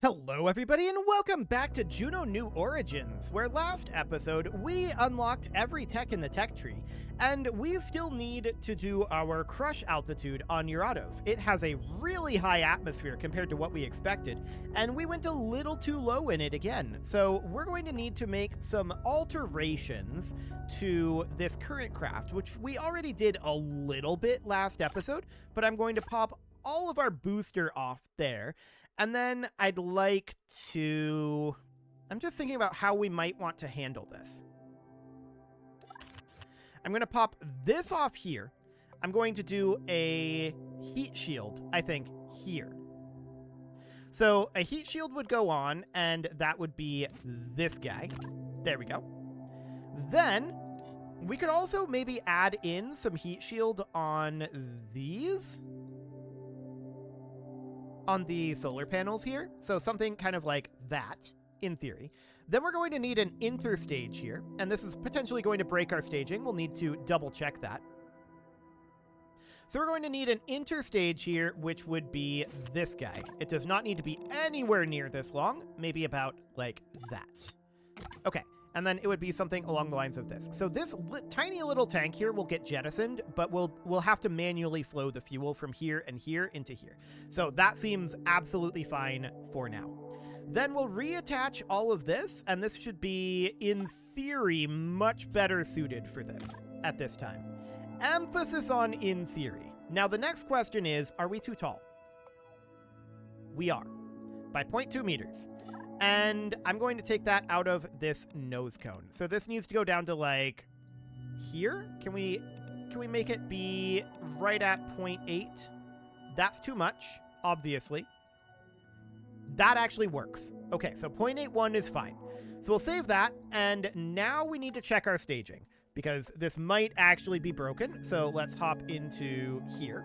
Hello everybody and welcome back to Juno New Origins, where last episode we unlocked every tech in the tech tree, and we still need to do our crush altitude on Atraitus. It has a really high atmosphere compared to what we expected, and we went a little too low in it again. So we're going to need to make some alterations to this current craft, which we already did a little bit last episode, but I'm going to pop all of our booster off there. And then I'd like to... I'm just thinking about how we might want to handle this. I'm going to pop this off here. I'm going to do a heat shield, I think, here. So a heat shield would go on, and that would be this guy. There we go. Then we could also maybe add in some heat shield on these. On the solar panels here, so something kind of like that, in theory. Then we're going to need an interstage here, and this is potentially going to break our staging. We'll need to double check that. So we're going to need an interstage here, which would be this guy. It does not need to be anywhere near this long, maybe about like that. Okay, and then it would be something along the lines of this. So this tiny little tank here will get jettisoned, but we'll have to manually flow the fuel from here and here into here. So that seems absolutely fine for now. Then we'll reattach all of this, and this should be, in theory, much better suited for this at this time. Emphasis on in theory. Now the next question is, are we too tall? We are, by 0.2 meters. And I'm going to take that out of this nose cone. So this needs to go down to like here. Can we make it be right at 0.8? That's too much, obviously. That actually works. Okay, so 0.81 is fine. So we'll save that, and now we need to check our staging, because this might actually be broken. So let's hop into here.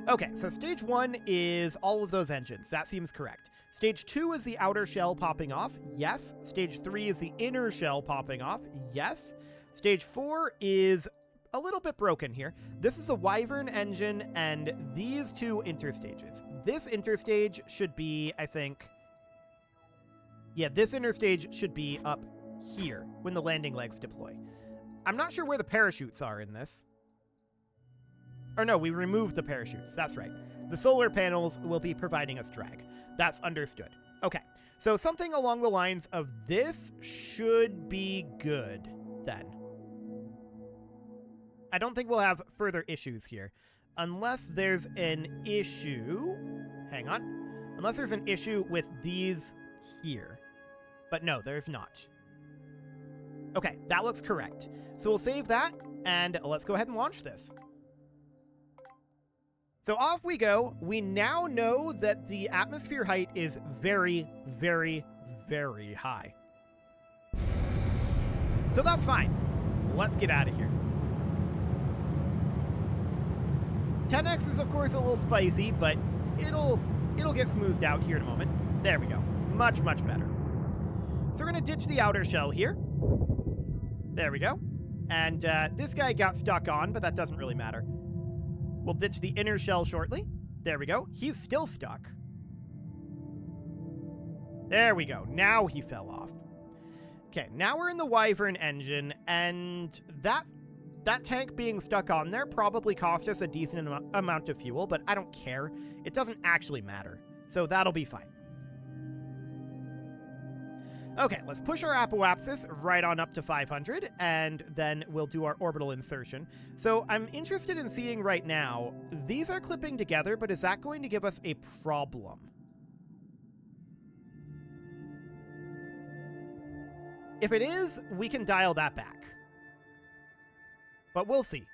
Okay, so stage 1 is all of those engines. That seems correct. Stage 2 is the outer shell popping off. Yes. Stage 3 is the inner shell popping off. Yes. Stage 4 is a little bit broken here. This is the Wyvern engine and these two interstages. This interstage should be, I think... Yeah, this interstage should be up here when the landing legs deploy. I'm not sure where the parachutes are in this. Or no, we removed the parachutes. That's right. The solar panels will be providing us drag. That's understood. Okay, so something along the lines of this should be good then. I don't think we'll have further issues here. Unless there's an issue... Hang on. Unless there's an issue with these here. But no, there's not. Okay, that looks correct. So we'll save that, and let's go ahead and launch this. So off we go. We now know that the atmosphere height is very, very, very high. So that's fine. Let's get out of here. 10x is of course a little spicy, but it'll get smoothed out here in a moment. There we go. Much, much better. So we're going to ditch the outer shell here. There we go. And this guy got stuck on, but that doesn't really matter. We'll ditch the inner shell shortly. There we go. He's still stuck. There we go. Now he fell off. Okay, now we're in the Wyvern engine, and that tank being stuck on there probably cost us a decent amount of fuel, but I don't care. It doesn't actually matter, so that'll be fine. Okay, let's push our apoapsis right on up to 500, and then we'll do our orbital insertion. So I'm interested in seeing right now, these are clipping together, but is that going to give us a problem? If it is, we can dial that back. But we'll see.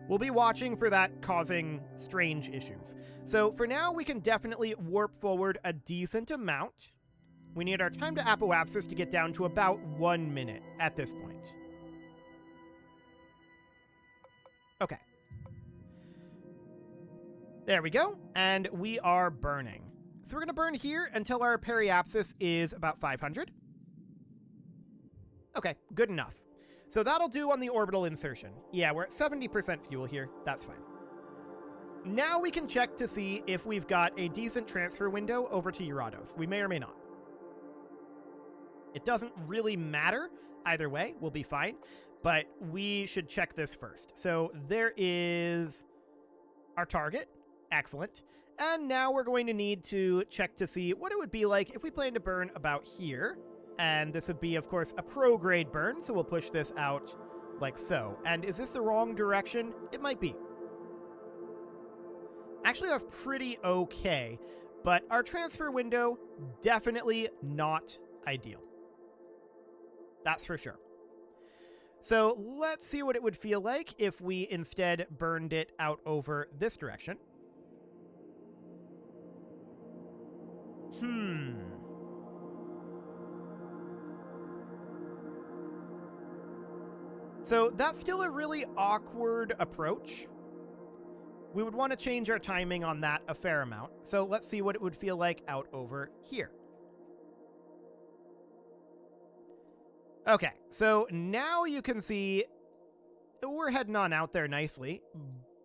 We'll be watching for that causing strange issues. So for now, we can definitely warp forward a decent amount. We need our time to apoapsis to get down to about 1 minute at this point. Okay. There we go, and we are burning. So we're going to burn here until our periapsis is about 500. Okay, good enough. So that'll do on the orbital insertion. Yeah, we're at 70% fuel here. That's fine. Now we can check to see if we've got a decent transfer window over to Atraitus. We may or may not. It doesn't really matter either way. We'll be fine. But we should check this first. So there is our target. Excellent. And now we're going to need to check to see what it would be like if we plan to burn about here. And this would be, of course, a pro-grade burn. So we'll push this out like so. And is this the wrong direction? It might be. Actually, that's pretty okay. But our transfer window, definitely not ideal. That's for sure. So let's see what it would feel like if we instead burned it out over this direction. So that's still a really awkward approach. We would want to change our timing on that a fair amount. So let's see what it would feel like out over here. Okay, so now you can see we're heading on out there nicely,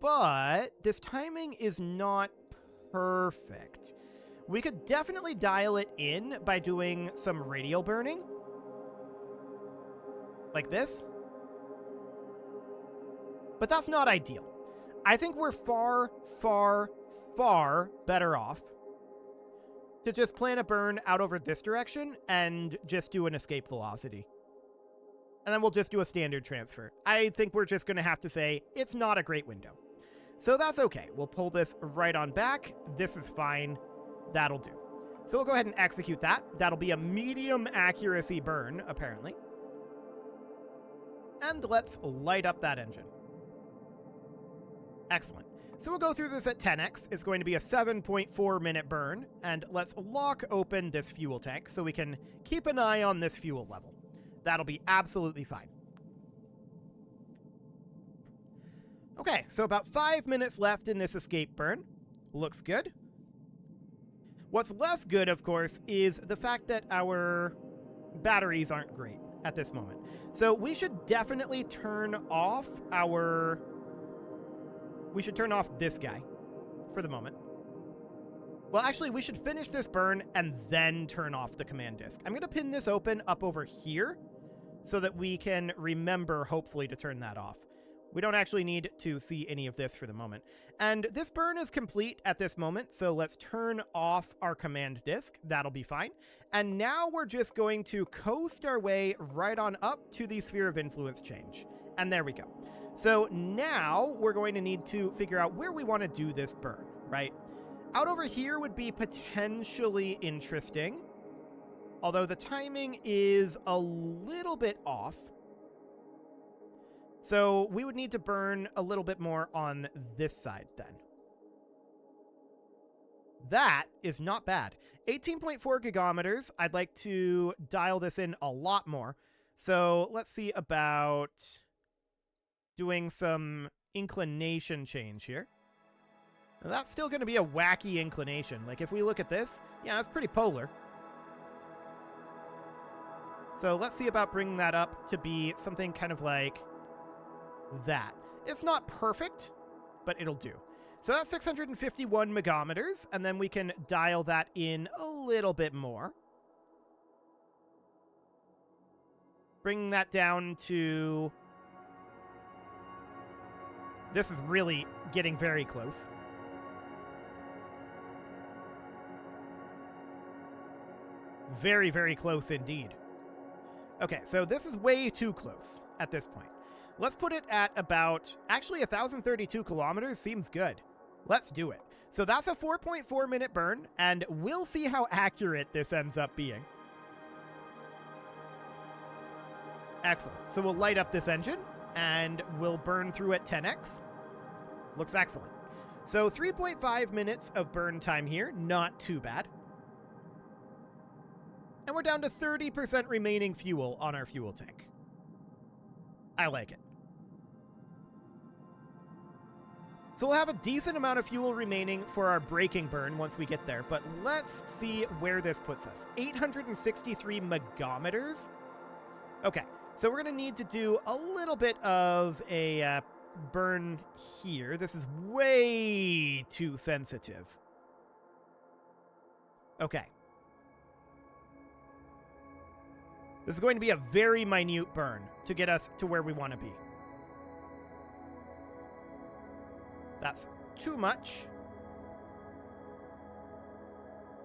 but this timing is not perfect. We could definitely dial it in by doing some radial burning. Like this. But that's not ideal. I think we're far, far, far better off to just plan a burn out over this direction and just do an escape velocity. And then we'll just do a standard transfer. I think we're just going to have to say it's not a great window. So that's okay. We'll pull this right on back. This is fine. That'll do. So we'll go ahead and execute that. That'll be a medium accuracy burn, apparently. And let's light up that engine. Excellent. So we'll go through this at 10x. It's going to be a 7.4 minute burn. And let's lock open this fuel tank so we can keep an eye on this fuel level. That'll be absolutely fine. Okay, so about 5 minutes left in this escape burn. Looks good. What's less good, of course, is the fact that our batteries aren't great at this moment. So we should definitely turn off our... We should turn off this guy for the moment. Well, actually, we should finish this burn and then turn off the command disk. I'm going to pin this open up over here so that we can remember, hopefully, to turn that off. We don't actually need to see any of this for the moment. And this burn is complete at this moment, so let's turn off our command disk. That'll be fine. And now we're just going to coast our way right on up to the sphere of influence change. And there we go. So now we're going to need to figure out where we want to do this burn, right? Out over here would be potentially interesting, although the timing is a little bit off. So we would need to burn a little bit more on this side then. That is not bad. 18.4 gigameters. I'd like to dial this in a lot more. So let's see about doing some inclination change here. Now that's still going to be a wacky inclination. Like if we look at this, yeah, it's pretty polar. So let's see about bringing that up to be something kind of like that. It's not perfect, but it'll do. So that's 651 megometers, and then we can dial that in a little bit more. Bringing that down to... This is really getting very close. Very, very close indeed. Okay, so this is way too close at this point. Let's put it at about, actually 1,032 kilometers seems good. Let's do it. So that's a 4.4 minute burn, and we'll see how accurate this ends up being. Excellent. So we'll light up this engine, and we'll burn through at 10x. Looks excellent. So 3.5 minutes of burn time here, not too bad. And we're down to 30% remaining fuel on our fuel tank. I like it. So we'll have a decent amount of fuel remaining for our braking burn once we get there, but let's see where this puts us. 863 megometers. Okay, so we're going to need to do a little bit of a burn here. This is way too sensitive. Okay. This is going to be a very minute burn to get us to where we want to be. That's too much.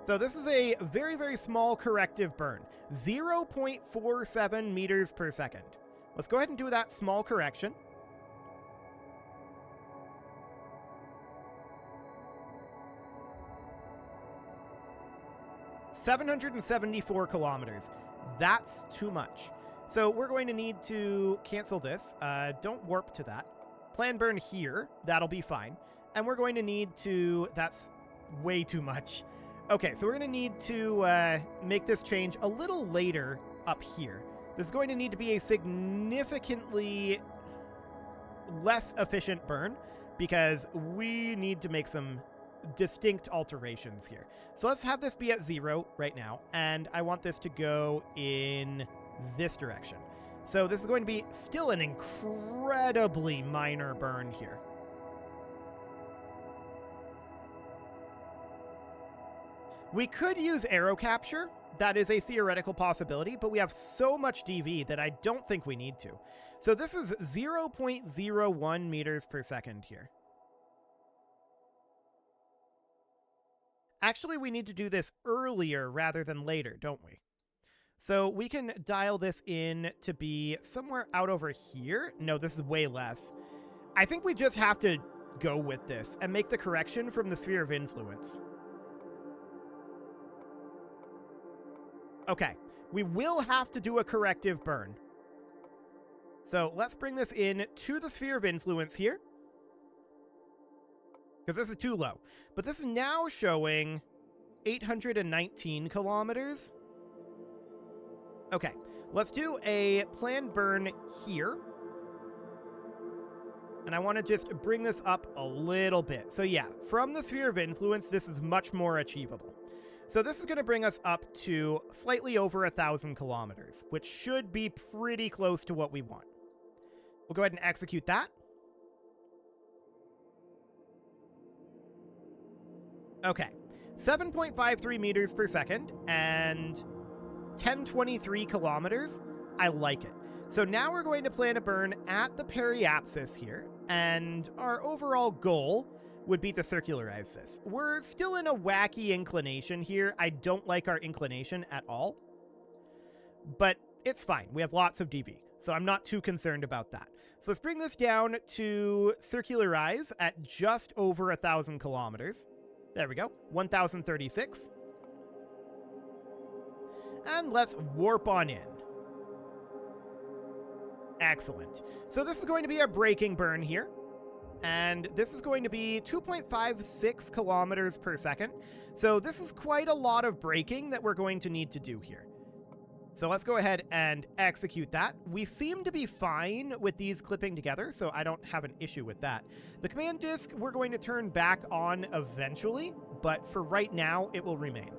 So this is a very, very small corrective burn. 0.47 meters per second. Let's go ahead and do that small correction. $774 kilometers. That's too much. So we're going to need to cancel this. Don't warp to that. Plan burn here. That'll be fine. And we're going to need to... That's way too much. Okay, so we're going to need to make this change a little later up here. This is going to need to be a significantly less efficient burn because we need to make some distinct alterations here. So let's have this be at 0 right now, and I want this to go in this direction. So this is going to be still an incredibly minor burn here. We could use aero capture. That is a theoretical possibility, but we have so much DV that I don't think we need to. So this is 0.01 meters per second here. Actually, we need to do this earlier rather than later, don't we? So we can dial this in to be somewhere out over here. No, this is way less. I think we just have to go with this and make the correction from the sphere of influence. Okay, we will have to do a corrective burn. So let's bring this in to the sphere of influence here, because this is too low. But this is now showing 819 kilometers. Okay, let's do a planned burn here. And I want to just bring this up a little bit. So yeah, from the sphere of influence, this is much more achievable. So this is going to bring us up to slightly over 1,000 kilometers, which should be pretty close to what we want. We'll go ahead and execute that. Okay, 7.53 meters per second and 1023 kilometers. I like it. So now we're going to plan a burn at the periapsis here, and our overall goal would be to circularize this. We're still in a wacky inclination here. I don't like our inclination at all, but it's fine. We have lots of DV, so I'm not too concerned about that. So let's bring this down to circularize at just over 1,000 kilometers. There we go, 1,036. And let's warp on in. Excellent. So this is going to be our braking burn here. And this is going to be 2.56 kilometers per second. So this is quite a lot of braking that we're going to need to do here. So let's go ahead and execute that. We seem to be fine with these clipping together, so I don't have an issue with that. The command disk we're going to turn back on eventually, but for right now, it will remain.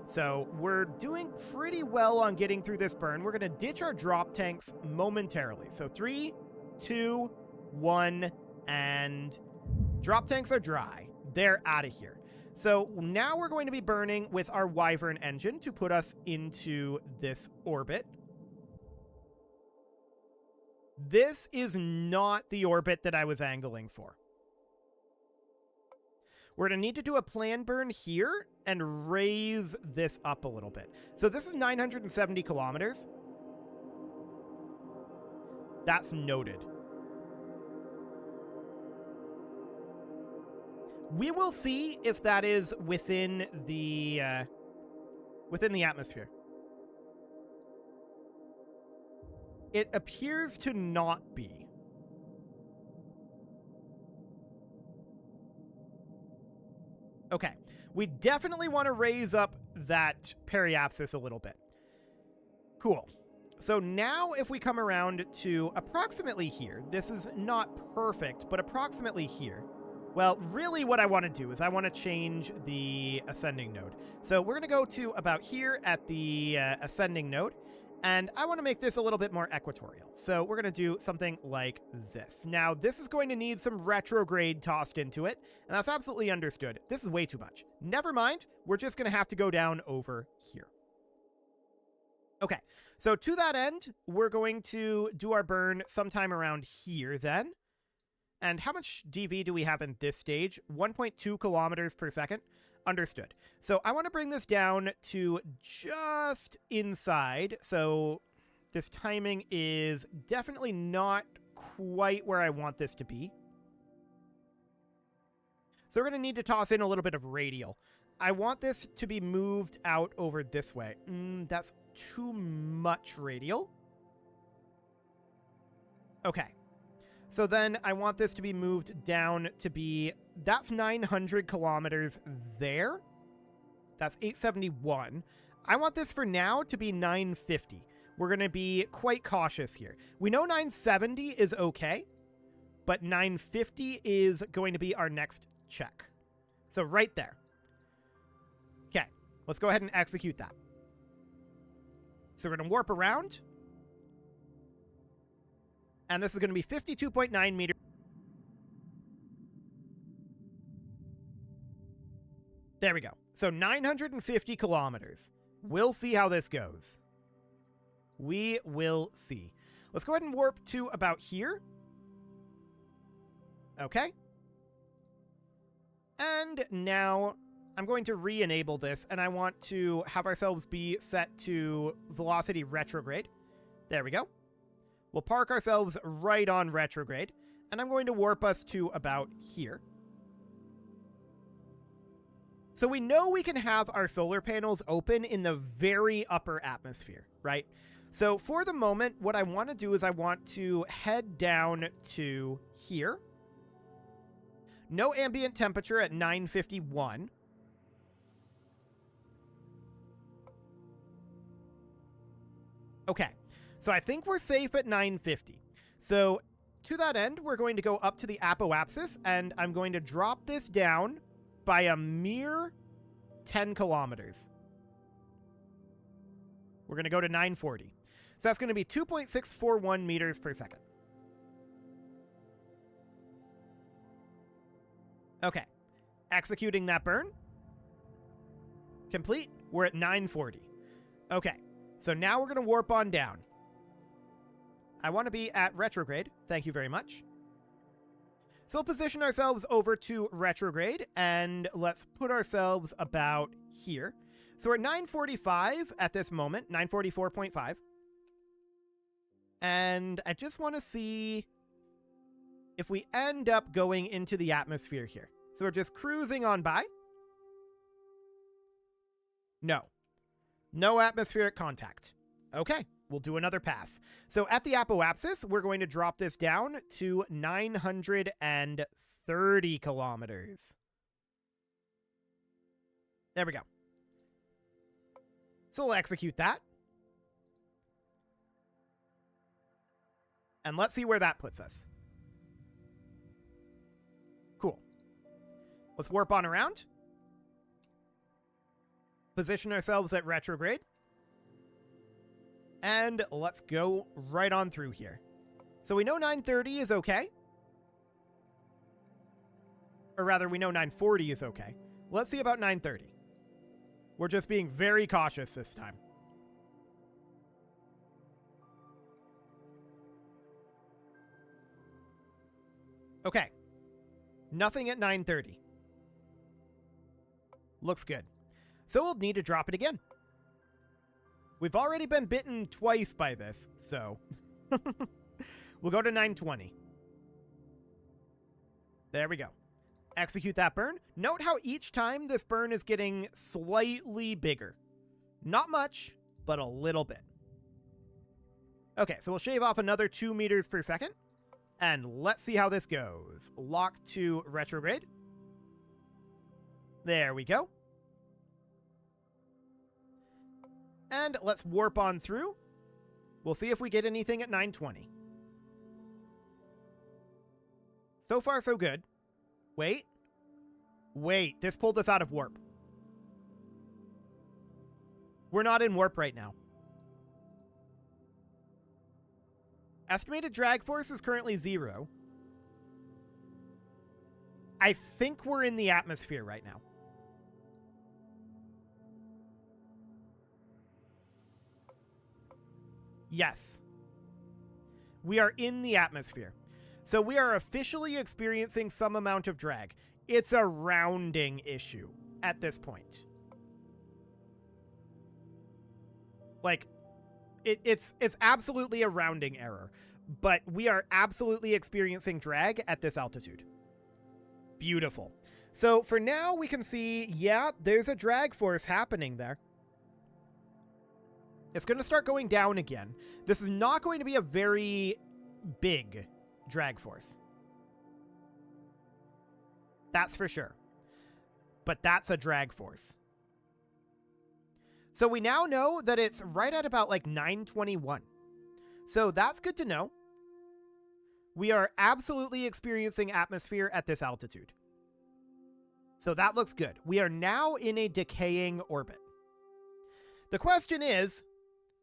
So we're doing pretty well on getting through this burn. We're going to ditch our drop tanks momentarily. So 3, 2, 1, and drop tanks are dry. They're out of here. So now we're going to be burning with our Wyvern engine to put us into this orbit. This is not the orbit that I was angling for. We're going to need to do a plan burn here and raise this up a little bit. So this is 970 kilometers. That's noted. We will see if that is within the atmosphere. It appears to not be. Okay, we definitely want to raise up that periapsis a little bit. Cool. So now if we come around to approximately here, this is not perfect, but approximately here. Well, really what I want to do is I want to change the ascending node. So we're going to go to about here at the ascending node, And I want to make this a little bit more equatorial. So we're going to do something like this. Now, this is going to need some retrograde tossed into it, and that's absolutely understood. This is way too much. Never mind. We're just going to have to go down over here. Okay, so to that end, we're going to do our burn sometime around here then. And how much DV do we have in this stage? 1.2 kilometers per second. Understood. So I want to bring this down to just inside. So this timing is definitely not quite where I want this to be. So we're going to need to toss in a little bit of radial. I want this to be moved out over this way. That's too much radial. Okay. So then I want this to be moved down to be, that's 900 kilometers there. That's 871. I want this for now to be 950. We're going to be quite cautious here. We know 970 is okay, but 950 is going to be our next check. So right there. Okay, let's go ahead and execute that. So we're going to warp around. And this is going to be 52.9 meters. There we go. So 950 kilometers. We'll see how this goes. We will see. Let's go ahead and warp to about here. Okay. And now I'm going to re-enable this, and I want to have ourselves be set to velocity retrograde. There we go. We'll park ourselves right on retrograde, and I'm going to warp us to about here. So we know we can have our solar panels open in the very upper atmosphere, right? So for the moment, what I want to do is I want to head down to here. No ambient temperature at 951. Okay. So I think we're safe at 950. So to that end, we're going to go up to the apoapsis, and I'm going to drop this down by a mere 10 kilometers. We're going to go to 940. So that's going to be 2.641 meters per second. Okay. Executing that burn. Complete. We're at 940. Okay. So now we're going to warp on down. I want to be at retrograde. Thank you very much. So we'll position ourselves over to retrograde, and let's put ourselves about here. So we're at 945 at this moment, 944.5. And I just want to see if we end up going into the atmosphere here. So we're just cruising on by. No. No atmospheric contact. Okay. We'll do another pass. So at the apoapsis, we're going to drop this down to 930 kilometers. There we go. So we'll execute that. And let's see where that puts us. Cool. Let's warp on around. Position ourselves at retrograde. And let's go right on through here. So we know 930 is okay. Or rather, we know 940 is okay. Let's see about 930. We're just being very cautious this time. Okay. Nothing at 930. Looks good. So we'll need to drop it again. We've already been bitten twice by this, so we'll go to 920. There we go. Execute that burn. Note how each time this burn is getting slightly bigger. Not much, but a little bit. Okay, so we'll shave off another 2 meters per second. And let's see how this goes. Lock to retrograde. There we go. And let's warp on through. We'll see if we get anything at 920. So far, so good. Wait. Wait, this pulled us out of warp. We're not in warp right now. Estimated drag force is currently 0. I think we're in the atmosphere right now. Yes. We are in the atmosphere. So we are officially experiencing some amount of drag. It's a rounding issue at this point. Like, it's absolutely a rounding error, but we are absolutely experiencing drag at this altitude. Beautiful. So for now, we can see, yeah, there's a drag force happening there. It's going to start going down again. This is not going to be a very big drag force. That's for sure. But that's a drag force. So we now know that it's right at about like 921. So that's good to know. We are absolutely experiencing atmosphere at this altitude. So that looks good. We are now in a decaying orbit. The question is,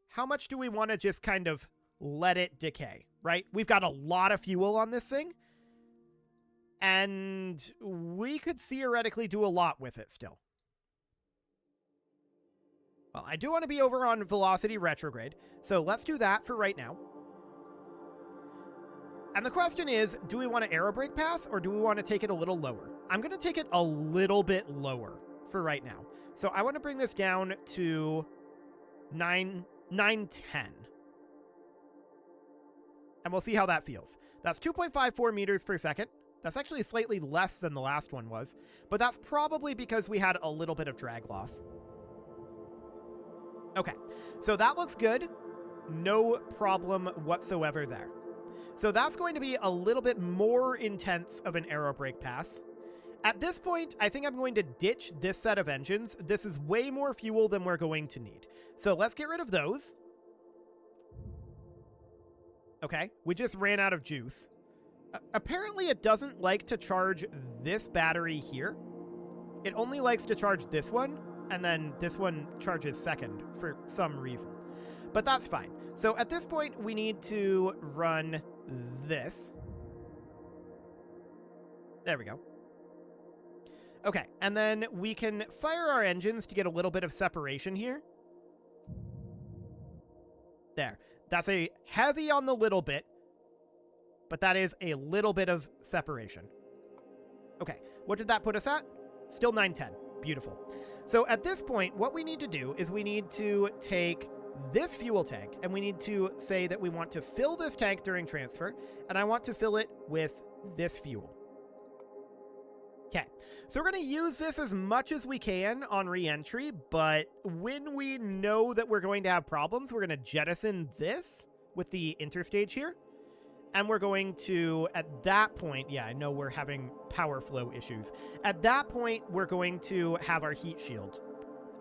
how much do we want to just kind of let it decay, right? We've got a lot of fuel on this thing, and we could theoretically do a lot with it still. Well, I do want to be over on velocity retrograde, so let's do that for right now. And the question is, do we want to aerobrake pass, or do we want to take it a little lower? I'm going to take it a little bit lower for right now. So I want to bring this down to 910. And we'll see how that feels. That's 2.54 meters per second. That's actually slightly less than the last one was, but that's probably because we had a little bit of drag loss. Okay, so that looks good. No problem whatsoever there. So that's going to be a little bit more intense of an aerobrake pass. At this point, I think I'm going to ditch this set of engines. This is way more fuel than we're going to need. So let's get rid of those. Okay, we just ran out of juice. Apparently it doesn't like to charge this battery here. It only likes to charge this one, and then this one charges second for some reason. But that's fine. So at this point, we need to run this. There we go. Okay, and then we can fire our engines to get a little bit of separation here. There. That's a heavy on the little bit, but that is a little bit of separation. Okay, what did that put us at? Still 910. Beautiful. So at this point, what we need to do is we need to take this fuel tank, and we need to say that we want to fill this tank during transfer, and I want to fill it with this fuel. Okay, so we're going to use this as much as we can on re-entry, but when we know that we're going to have problems, we're going to jettison this with the interstage here, and we're going to, at that point, yeah, I know we're having power flow issues. At that point, we're going to have our heat shield,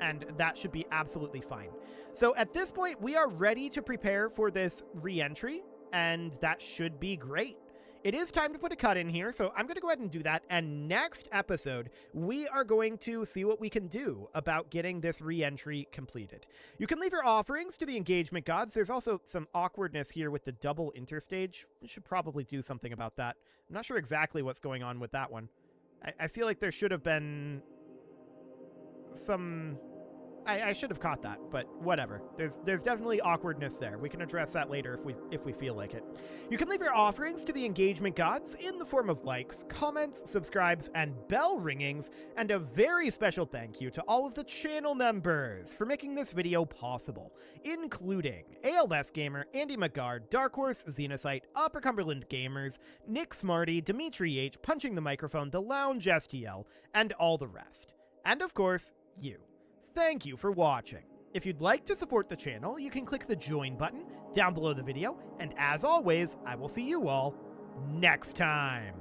and that should be absolutely fine. So at this point, we are ready to prepare for this re-entry, and that should be great. It is time to put a cut in here, so I'm going to go ahead and do that, and next episode, we are going to see what we can do about getting this re-entry completed. You can leave your offerings to the engagement gods. There's also some awkwardness here with the double interstage. We should probably do something about that. I'm not sure exactly what's going on with that one. I feel like there should have been some... I should have caught that, but whatever. There's definitely awkwardness there. We can address that later if we feel like it. You can leave your offerings to the engagement gods in the form of likes, comments, subscribes, and bell ringings, and a very special thank you to all of the channel members for making this video possible, including ALS Gamer, Andy McGard, Dark Horse, Xenocyte, Upper Cumberland Gamers, Nick Smarty, Dimitri H, Punching the Microphone, The Lounge STL, and all the rest. And of course, you. Thank you for watching. If you'd like to support the channel, you can click the join button down below the video, and as always, I will see you all next time.